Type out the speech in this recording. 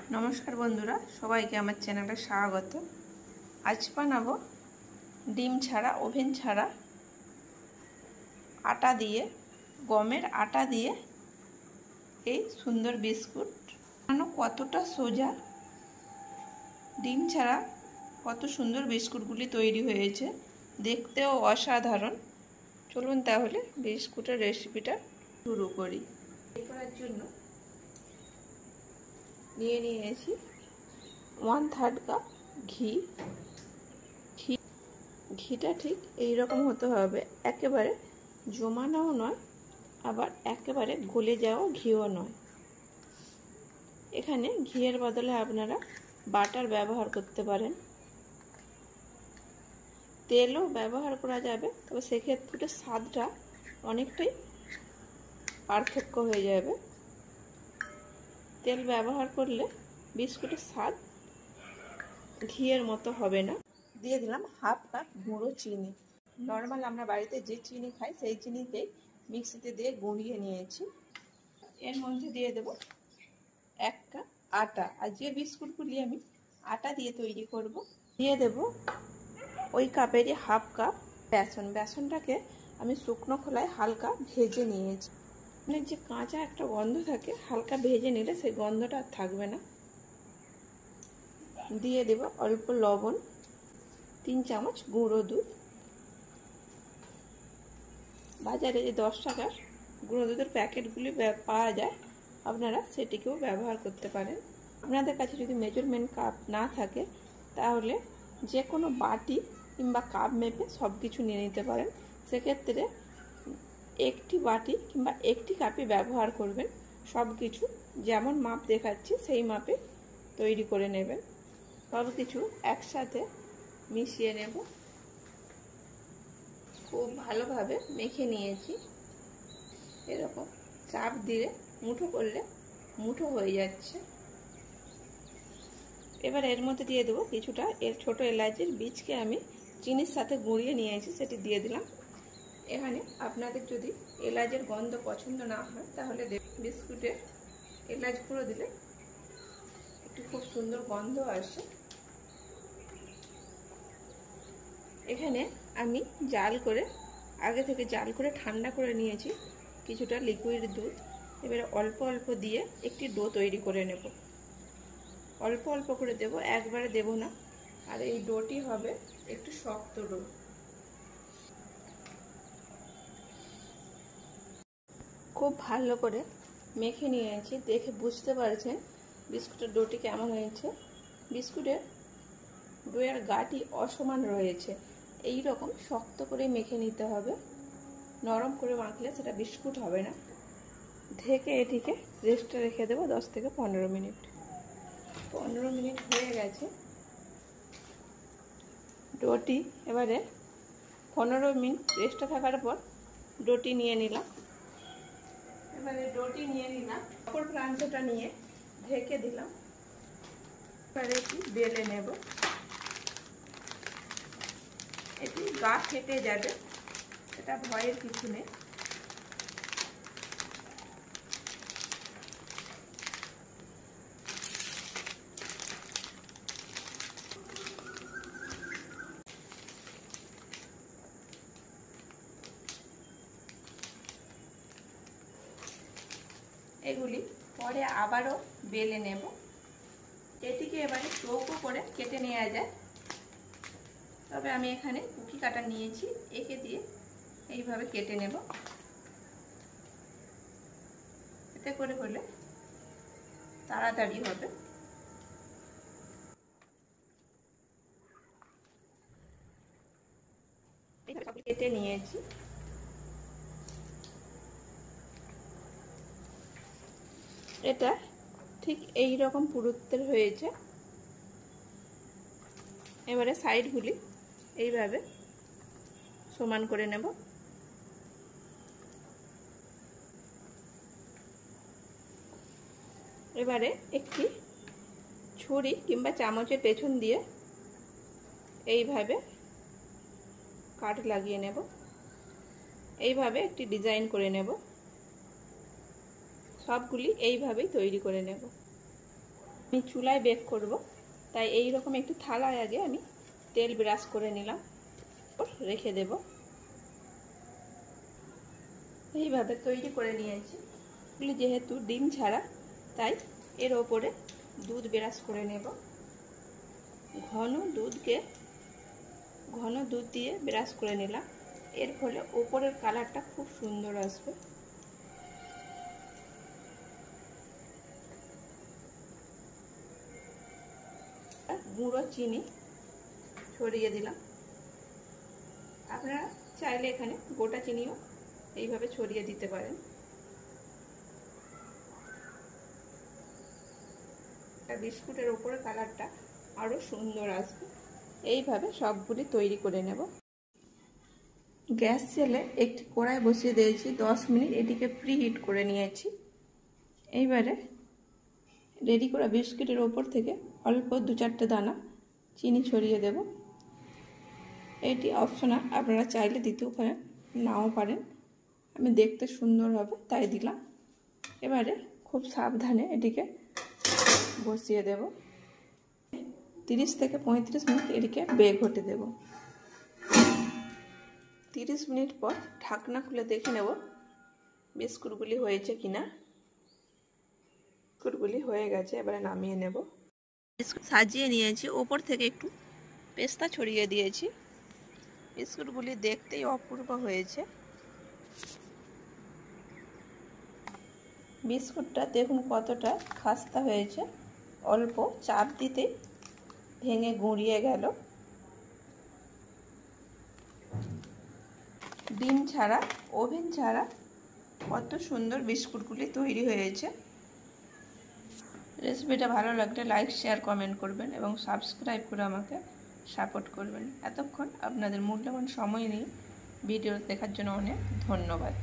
नमस्कार बंधुरा सबाइके आमार चैनेले स्वागत। आज बानाबो डिम छाड़ा ओभेन छाड़ा आटा दिए गमेर आटा दिए এই सुंदर बिस्कुट बानानो कतटा सोजा। डिम छाड़ा कत सुंदर बिस्कुटगुली तैरी हयेछे, देखतेও असाधारण। चलुन ताहले बिस्कुटेर रेसिपिटा शुरू करी। এই করার জন্য নিয়ে নিয়েছি 1/3 কাপ ঘি। ঘিটা ঠিক এই রকম হতে হবে, একেবারে জমানোও নয় আবার একেবারে গলে যাওয়া ঘিও নয়। এখানে ঘিয়ের বদলে আপনারা বাটার ব্যবহার করতে পারেন, তেলও ব্যবহার করা যাবে, তবে সেক্ষেত্রে স্বাদটা অনেকটাই পার্থক্য হয়ে যাবে। তেল ব্যবহার করলে বিস্কুটের স্বাদ ঘিয়ের মতো হবে না। দিয়ে দিলাম 1/2 কাপ গুঁড়ো চিনি। নর্মাল আমরা বাড়িতে যে চিনি খাই সেই চিনিতেই মিক্সিতে দিয়ে গুঁড়িয়ে নিয়েছি। এর মধ্যে দিয়ে দেব 1 কাপ আটা। আর যে বিস্কুটগুলি আমি আটা দিয়ে তৈরি করব, দিয়ে দেব ওই কাপেরই 1/2 কাপ বেসন। বেসনটাকে আমি শুকনো খোলায় হালকা ভেজে নিয়েছি। মানে যে কাঁচা একটা গন্ধ থাকে, হালকা ভেজে নিলে সেই গন্ধটা আর থাকবে না। দিয়ে দেব অল্প লবণ, 3 চামচ গুঁড়ো দুধ। বাজারে যে 10 টাকার গুঁড়ো দুধের প্যাকেটগুলি পাওয়া যায়, আপনারা সেটিকেও ব্যবহার করতে পারেন। আপনাদের কাছে যদি মেজারমেন্ট কাপ না থাকে তাহলে যে কোনো বাটি কিংবা কাপ মেপে সব কিছু নিয়ে নিতে পারেন। সেক্ষেত্রে একটি বাটি কিংবা একটি কাপে ব্যবহার করবেন। সব কিছু যেমন মাপ দেখাচ্ছি সেই মাপে তৈরি করে নেবেন। সব কিছু একসাথে মিশিয়ে নেব। খুব ভালোভাবে মেখে নিয়েছি। এরকম চাপ দিয়ে মুঠো করলে মুঠো হয়ে যাচ্ছে। এবার এর মধ্যে দিয়ে দেবো কিছুটা ছোট এলাচের বীজকে আমি চিনির সাথে গুঁড়িয়ে নিয়েছি, সেটি দিয়ে দিলাম। এখানে আপনাদের যদি এলাচের গন্ধ পছন্দ না হয় তাহলে বিস্কুটে এলাচ গুঁড়ো দিলে একটি খুব সুন্দর গন্ধ আসে। এখানে আমি আগে থেকে জাল করে ঠান্ডা করে নিয়েছি কিছুটা লিকুইড দুধ। এবারে অল্প অল্প দিয়ে একটি ডো তৈরি করে নেব। অল্প অল্প করে দেব, একবারে দেব না। আর এই ডোটি হবে একটু শক্ত ডো। খুব ভালো করে মেখে নিয়েছি, দেখে বুঝতে পারছেন বিস্কুটের ডোটি কেমন হয়েছে। বিস্কুটের ডোয়ের গাটি অসমান রয়েছে, এই রকম শক্ত করে মেখে নিতে হবে। নরম করে মাখলে সেটা বিস্কুট হবে না। ঢেকে এটিকে রেস্টে রেখে দেবো 10 থেকে 15 মিনিট। 15 মিনিট হয়ে গেছে। ডোটি এবারে 15 মিনিট রেস্টে থাকার পর ডোটি নিয়ে নিলাম। এবারে ডোটি নিয়ে নিলাম, অপর প্রান্তটা নিয়ে ঢেকে দিলাম। এবারে এটি বেলে নেব। এটি গা ফেটে যাবে, এটা ভয়ের কিছু নেই। এগুলি পরে আবারও বেলে নেব। এটিকে এবারে চৌকো করে কেটে নেওয়া যায়, তবে আমি এখানে কুকি কাটা নিয়েছি, একে দিয়ে এইভাবে কেটে নেব। এতে করে হলে তাড়াতাড়ি হবে। কেটে নিয়েছি। এটা ঠিক এই রকম পুরুত্বের হয়েছে। এবারে সাইডগুলি এইভাবে সমান করে নেব। এবারে একটি ছুরি কিংবা চামচের পেছন দিয়ে এইভাবে কাট লাগিয়ে নেব। এইভাবে একটি ডিজাইন করে নেব। সবগুলি এইভাবেই তৈরি করে নেব। আমি চুলায় বেক করব, তাই এই রকম একটি থালায় আগে আমি তেল ব্রাশ করে নিলাম, রেখে দেব। এইভাবে তৈরি করে নিয়েছি। এগুলি যেহেতু ডিম ছাড়া, তাই এর ওপরে দুধ ব্রাশ করে নেব। ঘন দুধ দিয়ে ব্রাশ করে নিলাম, এর ফলে ওপরের কালারটা খুব সুন্দর আসবে। গুঁড়ো চিনি ছড়িয়ে দিলাম। আপনারা চাইলে এখানে গোটা চিনিও এইভাবে ছড়িয়ে দিতে পারেন। বিস্কুটের ওপরে কালারটা আরো সুন্দর আসবে। এইভাবে সবগুলি তৈরি করে নেব। গ্যাস জেলে একটি কড়াই বসিয়ে দিয়েছি, 10 মিনিট এটিকে প্রি হিট করে নিয়েছি। এইবারে রেডি করা বিস্কুটের ওপর থেকে অল্প 2-4টে দানা চিনি ছড়িয়ে দেব। এটি অপশনাল, আপনারা চাইলে দিতেও পারেন, নাও পারেন। আমি দেখতে সুন্দর হবে তাই দিলাম। এবারে খুব সাবধানে এটিকে বসিয়ে দেব। 30 থেকে 35 মিনিট এটিকে বেক হতে দেব। 30 মিনিট পর ঢাকনা খুলে দেখে নেব বিস্কুটগুলি হয়েছে কিনা। বিস্কুটগুলি হয়ে গেছে, এবারে নামিয়ে নেব। বিস্কুট সাজিয়ে নিয়েছি, ওপর থেকে একটু পেস্তা ছড়িয়ে দিয়েছি। বিস্কুটগুলি দেখতেই অপূর্ব হয়েছে। বিস্কুটটা দেখুন কতটা খাস্তা হয়েছে, অল্প চাপ দিতে ভেঙে গুঁড়িয়ে গেল। ডিম ছাড়া, ওভেন ছাড়া কত সুন্দর বিস্কুটগুলি তৈরি হয়েছে। রেসিপিটা ভালো লাগলে লাইক, শেয়ার, কমেন্ট করবেন এবং সাবস্ক্রাইব করে আমাকে সাপোর্ট করবেন। এতক্ষণ আপনাদের মূল্যবান সময় নিয়ে ভিডিও দেখার জন্য অনেক ধন্যবাদ।